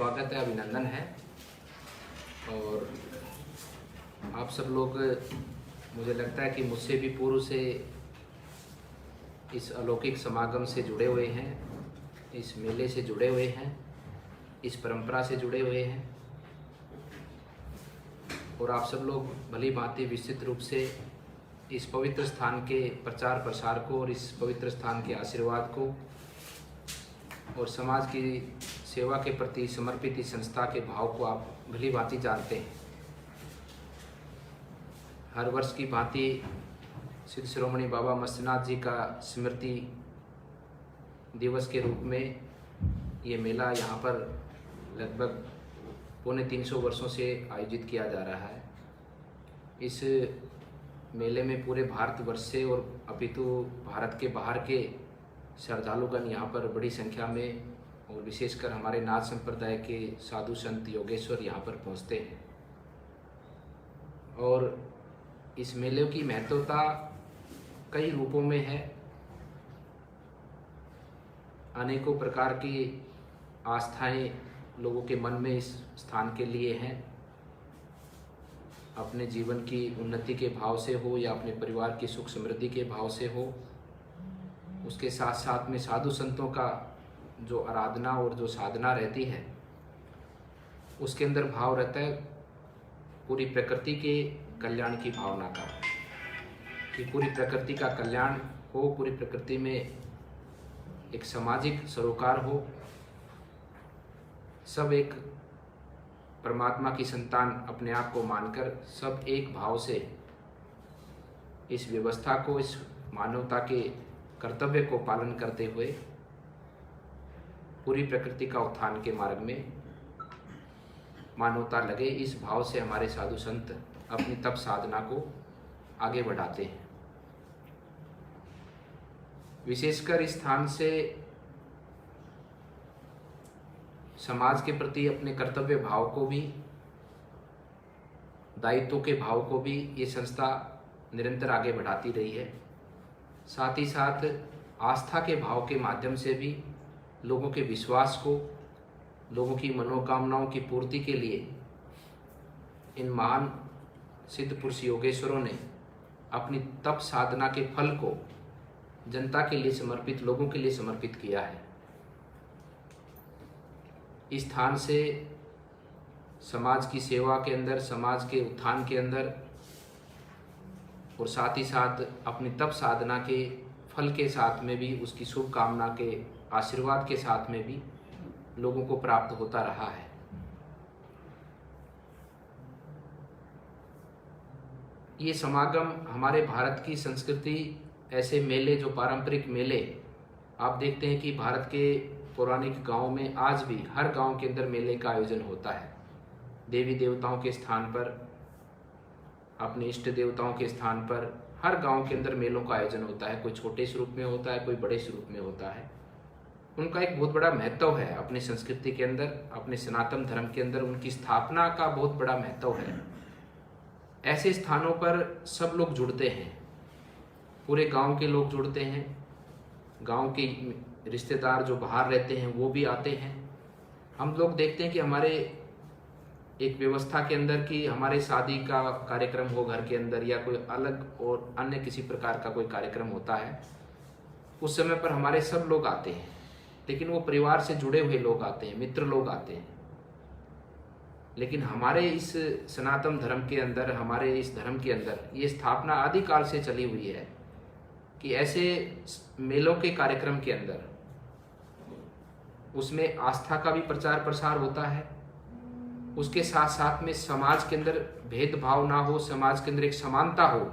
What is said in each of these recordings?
स्वागत है, अभिनंदन है। और आप सब लोग, मुझे लगता है कि मुझसे भी पूर्व से इस अलौकिक समागम से जुड़े हुए हैं, इस मेले से जुड़े हुए हैं, इस परंपरा से जुड़े हुए हैं। और आप सब लोग भली भांति विस्तृत रूप से इस पवित्र स्थान के प्रचार प्रसार को और इस पवित्र स्थान के आशीर्वाद को और समाज की सेवा के प्रति समर्पित इस संस्था के भाव को आप भली भांति जानते हैं। हर वर्ष की भांति सिद्ध शिरोमणि बाबा मत्स्यनाथ जी का स्मृति दिवस के रूप में ये मेला यहाँ पर लगभग 350 वर्षों से आयोजित किया जा रहा है। इस मेले में पूरे भारतवर्ष से और अपितु भारत के बाहर के श्रद्धालुगण यहाँ पर बड़ी संख्या में और विशेषकर हमारे नाथ संप्रदाय के साधु संत योगेश्वर यहाँ पर पहुँचते हैं। और इस मेले की महत्वता कई रूपों में है। अनेकों प्रकार की आस्थाएं लोगों के मन में इस स्थान के लिए हैं। अपने जीवन की उन्नति के भाव से हो या अपने परिवार की सुख समृद्धि के भाव से हो, उसके साथ साथ में साधु संतों का जो आराधना और जो साधना रहती है उसके अंदर भाव रहता है पूरी प्रकृति के कल्याण की भावना का, कि पूरी प्रकृति का कल्याण हो, पूरी प्रकृति में एक सामाजिक सरोकार हो, सब एक परमात्मा की संतान अपने आप को मानकर सब एक भाव से इस व्यवस्था को, इस मानवता के कर्तव्य को पालन करते हुए पूरी प्रकृति का उत्थान के मार्ग में मानवता लगे, इस भाव से हमारे साधु संत अपनी तप साधना को आगे बढ़ाते हैं। विशेषकर इस स्थान से समाज के प्रति अपने कर्तव्य भाव को भी, दायित्व के भाव को भी ये संस्था निरंतर आगे बढ़ाती रही है। साथ ही साथ आस्था के भाव के माध्यम से भी लोगों के विश्वास को, लोगों की मनोकामनाओं की पूर्ति के लिए इन महान सिद्ध पुरुष योगेश्वरों ने अपनी तप साधना के फल को जनता के लिए समर्पित, लोगों के लिए समर्पित किया है। इस स्थान से समाज की सेवा के अंदर, समाज के उत्थान के अंदर और साथ ही साथ अपनी तप साधना के फल के साथ में भी, उसकी शुभकामना के आशीर्वाद के साथ में भी लोगों को प्राप्त होता रहा है। ये समागम हमारे भारत की संस्कृति, ऐसे मेले जो पारंपरिक मेले आप देखते हैं कि भारत के पौराणिक गांवों में आज भी हर गांव के अंदर मेले का आयोजन होता है। देवी देवताओं के स्थान पर, अपने इष्ट देवताओं के स्थान पर हर गांव के अंदर मेलों का आयोजन होता है। कोई छोटे स्वरूप में होता है, कोई बड़े स्वरूप में होता है। उनका एक बहुत बड़ा महत्व है अपनी संस्कृति के अंदर, अपने सनातन धर्म के अंदर उनकी स्थापना का बहुत बड़ा महत्व है। ऐसे स्थानों पर सब लोग जुड़ते हैं, पूरे गांव के लोग जुड़ते हैं, गांव के रिश्तेदार जो बाहर रहते हैं वो भी आते हैं। हम लोग देखते हैं कि हमारे एक व्यवस्था के अंदर कि हमारे शादी का कार्यक्रम हो घर के अंदर या कोई अलग और अन्य किसी प्रकार का कोई कार्यक्रम होता है, उस समय पर हमारे सब लोग आते हैं, लेकिन वो परिवार से जुड़े हुए लोग आते हैं, मित्र लोग आते हैं। लेकिन हमारे इस सनातन धर्म के अंदर, हमारे इस धर्म के अंदर ये स्थापना आदिकाल से चली हुई है कि ऐसे मेलों के कार्यक्रम के अंदर उसमें आस्था का भी प्रचार प्रसार होता है, उसके साथ साथ में समाज के अंदर भेदभाव ना हो, समाज के अंदर एक समानता हो,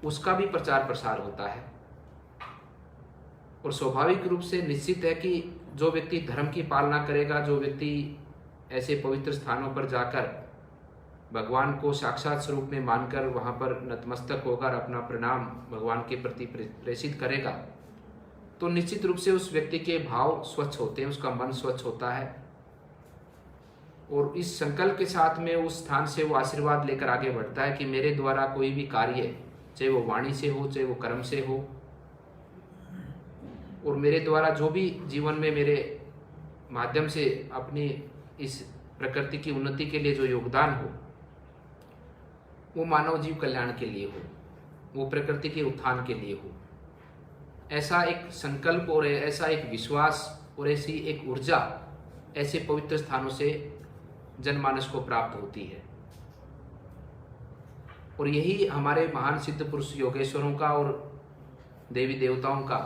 उसका भी प्रचार प्रसार होता है। और स्वाभाविक रूप से निश्चित है कि जो व्यक्ति धर्म की पालना करेगा, जो व्यक्ति ऐसे पवित्र स्थानों पर जाकर भगवान को साक्षात स्वरूप में मानकर वहाँ पर नतमस्तक होकर अपना प्रणाम भगवान के प्रति प्रेषित करेगा, तो निश्चित रूप से उस व्यक्ति के भाव स्वच्छ होते हैं, उसका मन स्वच्छ होता है। और इस संकल्प के साथ में उस स्थान से वो आशीर्वाद लेकर आगे बढ़ता है कि मेरे द्वारा कोई भी कार्य, चाहे वो वाणी से हो, चाहे वो कर्म से हो, और मेरे द्वारा जो भी जीवन में मेरे माध्यम से अपनी इस प्रकृति की उन्नति के लिए जो योगदान हो वो मानव जीव कल्याण के लिए हो, वो प्रकृति के उत्थान के लिए हो। ऐसा एक संकल्प और ऐसा एक विश्वास और ऐसी एक ऊर्जा ऐसे पवित्र स्थानों से जनमानस को प्राप्त होती है। और यही हमारे महान सिद्ध पुरुष योगेश्वरों का और देवी देवताओं का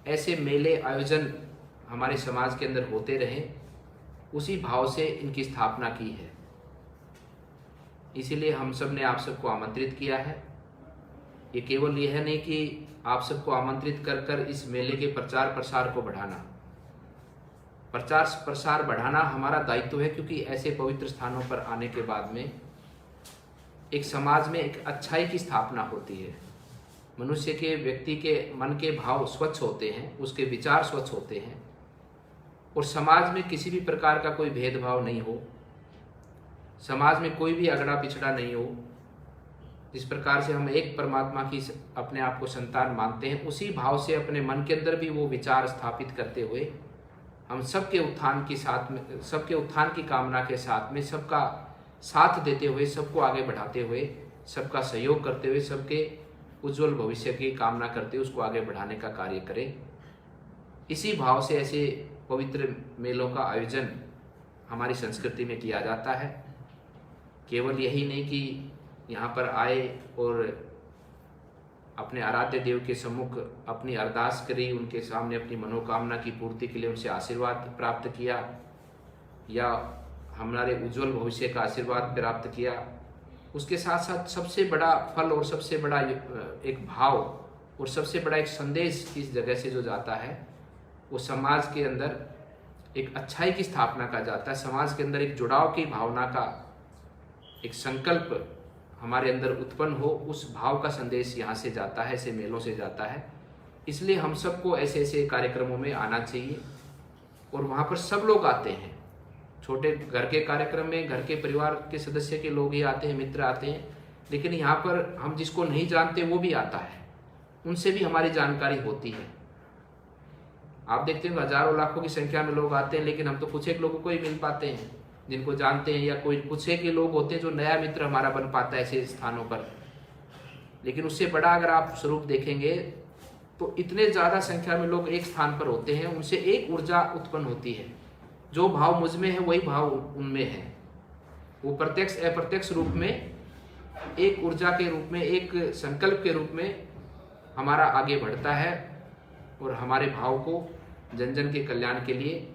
ऐसे मेले आयोजन हमारे समाज के अंदर होते रहे, उसी भाव से इनकी स्थापना की है। इसीलिए हम सब ने आप सबको आमंत्रित किया है। ये केवल यह नहीं कि आप सबको आमंत्रित कर कर इस मेले के प्रचार प्रसार को बढ़ाना, प्रचार प्रसार बढ़ाना हमारा दायित्व है, क्योंकि ऐसे पवित्र स्थानों पर आने के बाद में एक समाज में एक अच्छाई की स्थापना होती है। मनुष्य के, व्यक्ति के मन के भाव स्वच्छ होते हैं, उसके विचार स्वच्छ होते हैं और समाज में किसी भी प्रकार का कोई भेदभाव नहीं हो, समाज में कोई भी अगड़ा पिछड़ा नहीं हो। जिस प्रकार से हम एक परमात्मा की अपने आप को संतान मानते हैं, उसी भाव से अपने मन के अंदर भी वो विचार स्थापित करते हुए हम सबके उत्थान के साथ में, सबके उत्थान की कामना के साथ में, सबका साथ देते हुए, सबको आगे बढ़ाते हुए, सबका सहयोग करते हुए, सबके उज्जवल भविष्य की कामना करते हुए उसको आगे बढ़ाने का कार्य करें। इसी भाव से ऐसे पवित्र मेलों का आयोजन हमारी संस्कृति में किया जाता है। केवल यही नहीं कि यहाँ पर आए और अपने आराध्य देव के सम्मुख अपनी अरदास करी, उनके सामने अपनी मनोकामना की पूर्ति के लिए उनसे आशीर्वाद प्राप्त किया या हमारे उज्जवल भविष्य का आशीर्वाद प्राप्त किया। उसके साथ साथ सबसे बड़ा फल और सबसे बड़ा एक भाव और सबसे बड़ा एक संदेश इस जगह से जो जाता है, वो समाज के अंदर एक अच्छाई की स्थापना का जाता है। समाज के अंदर एक जुड़ाव की भावना का एक संकल्प हमारे अंदर उत्पन्न हो, उस भाव का संदेश यहाँ से जाता है, ऐसे मेलों से जाता है। इसलिए हम सबको ऐसे ऐसे कार्यक्रमों में आना चाहिए और वहाँ पर सब लोग आते हैं। छोटे घर के कार्यक्रम में घर के परिवार के सदस्य के लोग ही आते हैं, मित्र आते हैं, लेकिन यहाँ पर हम जिसको नहीं जानते वो भी आता है, उनसे भी हमारी जानकारी होती है। आप देखते हैं हजारों लाखों की संख्या में लोग आते हैं, लेकिन हम तो कुछ एक लोगों को ही मिल पाते हैं जिनको जानते हैं, या कोई कुछ एक लोग होते हैं जो नया मित्र हमारा बन पाता है ऐसे स्थानों पर। लेकिन उससे बड़ा अगर आप स्वरूप देखेंगे तो इतने ज़्यादा संख्या में लोग एक स्थान पर होते हैं, उनसे एक ऊर्जा उत्पन्न होती है। जो भाव मुझ में है वही भाव उनमें है। वो प्रत्यक्ष अप्रत्यक्ष रूप में एक ऊर्जा के रूप में, एक संकल्प के रूप में हमारा आगे बढ़ता है और हमारे भाव को जन जन के कल्याण के लिए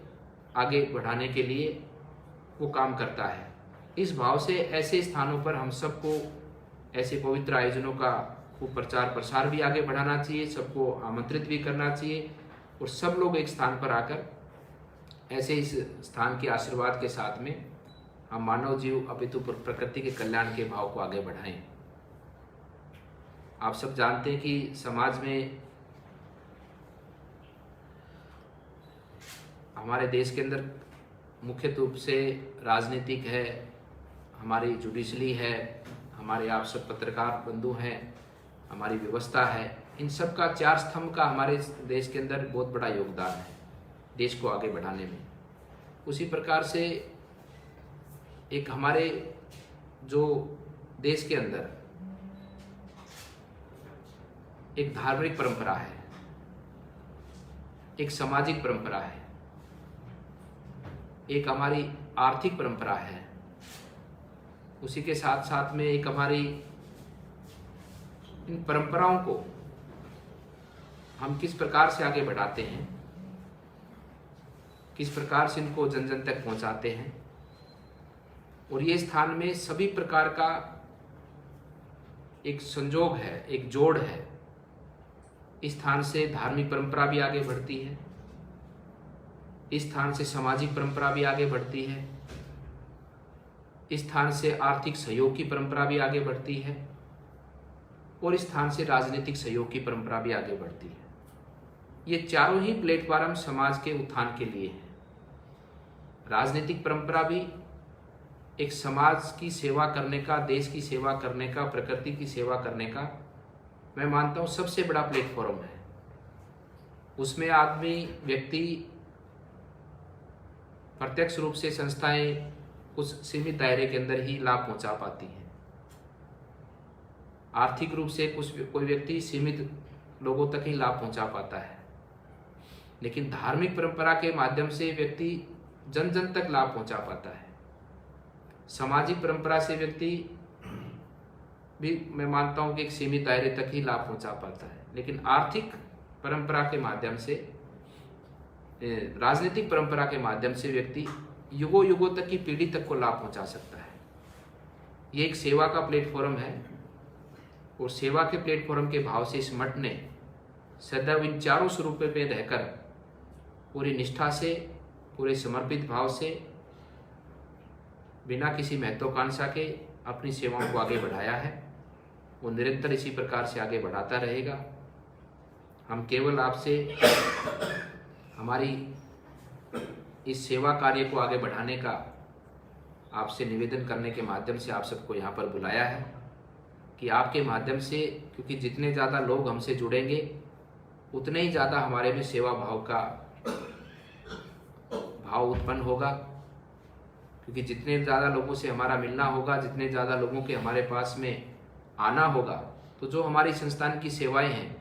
आगे बढ़ाने के लिए वो काम करता है। इस भाव से ऐसे स्थानों पर हम सबको ऐसे पवित्र आयोजनों का खूब प्रचार प्रसार भी आगे बढ़ाना चाहिए, सबको आमंत्रित भी करना चाहिए और सब लोग एक स्थान पर आकर ऐसे इस स्थान के आशीर्वाद के साथ में हम मानव जीव अपितु प्रकृति के कल्याण के भाव को आगे बढ़ाएं। आप सब जानते हैं कि समाज में, हमारे देश के अंदर मुख्य रूप से राजनीतिक है, हमारी जुडिशरी है, हमारे आप सब पत्रकार बंधु हैं, हमारी व्यवस्था है। इन सब का चार स्तंभ का हमारे देश के अंदर बहुत बड़ा योगदान है देश को आगे बढ़ाने में। उसी प्रकार से एक हमारे जो देश के अंदर एक धार्मिक परंपरा है, एक सामाजिक परंपरा है, एक हमारी आर्थिक परंपरा है, उसी के साथ साथ में एक हमारी इन परंपराओं को हम किस प्रकार से आगे बढ़ाते हैं, किस प्रकार से इनको जन जन तक पहुंचाते हैं। और ये स्थान में सभी प्रकार का एक संजोग है, एक जोड़ है। इस स्थान से धार्मिक परंपरा भी आगे बढ़ती है, इस स्थान से सामाजिक परंपरा भी आगे बढ़ती है, इस स्थान से आर्थिक सहयोग की परंपरा भी आगे बढ़ती है और इस स्थान से राजनीतिक सहयोग की परंपरा भी आगे बढ़ती है। ये चारों ही प्लेटफॉर्म समाज के उत्थान के लिए हैं। राजनीतिक परंपरा भी एक समाज की सेवा करने का, देश की सेवा करने का, प्रकृति की सेवा करने का मैं मानता हूँ सबसे बड़ा प्लेटफॉर्म है। उसमें आदमी, व्यक्ति प्रत्यक्ष रूप से संस्थाएं कुछ सीमित दायरे के अंदर ही लाभ पहुंचा पाती हैं। आर्थिक रूप से कोई व्यक्ति सीमित लोगों तक ही लाभ पहुंचा पाता है, लेकिन धार्मिक परंपरा के माध्यम से व्यक्ति जन जन तक लाभ पहुंचा पाता है। सामाजिक परंपरा से व्यक्ति भी मैं मानता हूं कि एक सीमित दायरे तक ही लाभ पहुंचा पाता है, लेकिन आर्थिक परंपरा के माध्यम से, राजनीतिक परंपरा के माध्यम से व्यक्ति युगों युगों तक की पीढ़ी तक को लाभ पहुंचा सकता है। ये एक सेवा का प्लेटफॉर्म है और सेवा के प्लेटफॉर्म के भाव से इस मठ ने सदैव इन चारों स्वरूपों में रहकर पूरी निष्ठा से, पूरे समर्पित भाव से, बिना किसी महत्वाकांक्षा के अपनी सेवाओं को आगे बढ़ाया है। वो निरंतर इसी प्रकार से आगे बढ़ाता रहेगा। हम केवल आपसे हमारी इस सेवा कार्य को आगे बढ़ाने का आपसे निवेदन करने के माध्यम से आप सबको यहाँ पर बुलाया है कि आपके माध्यम से, क्योंकि जितने ज़्यादा लोग हमसे जुड़ेंगे उतने ही ज़्यादा हमारे में सेवा भाव का भाव उत्पन्न होगा, क्योंकि जितने ज़्यादा लोगों से हमारा मिलना होगा, जितने ज़्यादा लोगों के हमारे पास में आना होगा, तो जो हमारी संस्थान की सेवाएं हैं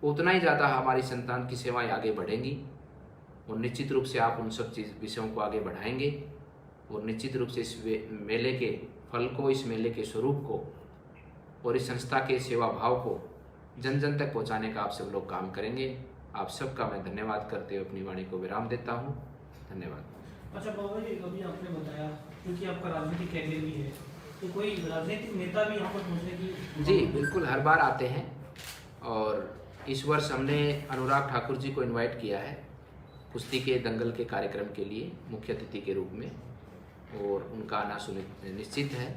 उतना ही ज़्यादा हमारी संस्थान की सेवाएं आगे बढ़ेंगी और निश्चित रूप से आप उन सब विषयों को आगे बढ़ाएंगे और निश्चित रूप से इस मेले के फल को, इस मेले के स्वरूप को और इस संस्था के सेवा भाव को जन जन तक पहुँचाने का आप सब लोग काम करेंगे। आप सबका मैं धन्यवाद करते हुए अपनी वाणी को विराम देता हूँ। धन्यवाद। अच्छा बाबा जी, अभी आपने बताया क्योंकि आपका राजनीतिक कैरियर भी है, तो कोई राजनीतिक नेता भी यहाँ पर पहुँचने की? जी बिल्कुल, हर बार आते हैं और इस वर्ष हमने अनुराग ठाकुर जी को इनवाइट किया है कुश्ती के दंगल के कार्यक्रम के लिए मुख्य अतिथि के रूप में, और उनका आना निश्चित है।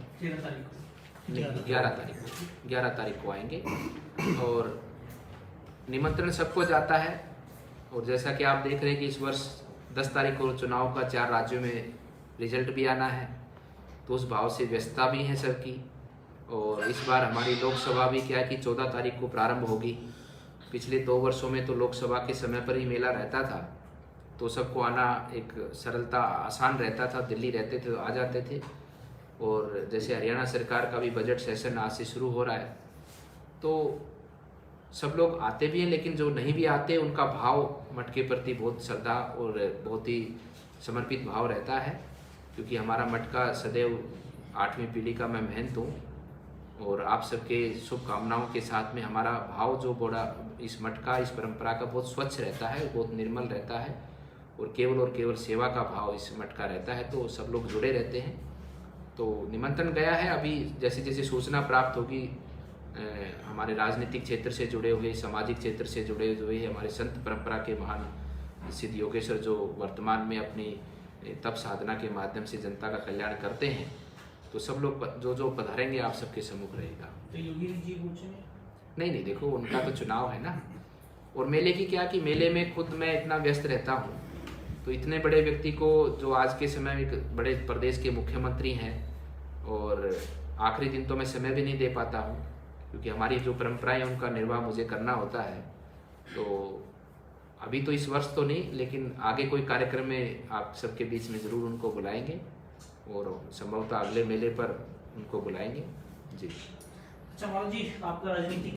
11 तारीख को आएंगे और निमंत्रण सबको जाता है। और जैसा कि आप देख रहे हैं कि इस वर्ष 10 तारीख को चुनाव का 4 राज्यों में रिजल्ट भी आना है, तो उस भाव से व्यस्तता भी है सबकी। और इस बार हमारी लोकसभा भी क्या है कि 14 तारीख को प्रारंभ होगी। पिछले 2 वर्षों में तो लोकसभा के समय पर ही मेला रहता था, तो सबको आना एक सरलता आसान रहता था, दिल्ली रहते थे तो आ जाते थे। और जैसे हरियाणा सरकार का भी बजट सेशन आज से शुरू हो रहा है, तो सब लोग आते भी हैं, लेकिन जो नहीं भी आते उनका भाव मठ के प्रति बहुत श्रद्धा और बहुत ही समर्पित भाव रहता है, क्योंकि हमारा मठ का सदैव 8वीं पीढ़ी का मैं महंत हूँ और आप सबके शुभकामनाओं के साथ में हमारा भाव जो बड़ा इस मठ का, इस परंपरा का बहुत स्वच्छ रहता है, बहुत निर्मल रहता है और केवल सेवा का भाव इस मठ का रहता है। तो सब लोग जुड़े रहते हैं। तो निमंत्रण गया है, अभी जैसे जैसे सूचना प्राप्त होगी हमारे राजनीतिक क्षेत्र से जुड़े हुए, सामाजिक क्षेत्र से जुड़े हुए हमारे संत परंपरा के महान सिद्ध योगेश्वर जो वर्तमान में अपनी तप साधना के माध्यम से जनता का कल्याण करते हैं, तो सब लोग जो पधारेंगे आप सबके सम्मुख रहेगा। तो योगी जी पूछेंगे? नहीं, देखो उनका तो चुनाव है ना। और मेले की क्या कि मेले में खुद मैं इतना व्यस्त रहता हूँ, तो इतने बड़े व्यक्ति को जो आज के समय में एक बड़े प्रदेश के मुख्यमंत्री हैं, और आखिरी दिन तो मैं समय भी नहीं दे पाता हूँ, क्योंकि हमारी जो परंपराएं उनका निर्वाह मुझे करना होता है। तो अभी तो इस वर्ष तो नहीं, लेकिन आगे कोई कार्यक्रम में आप सबके बीच में ज़रूर उनको बुलाएंगे और संभवतः अगले मेले पर उनको बुलाएंगे। जी। अच्छा महाराज जी, आपका राजनीतिक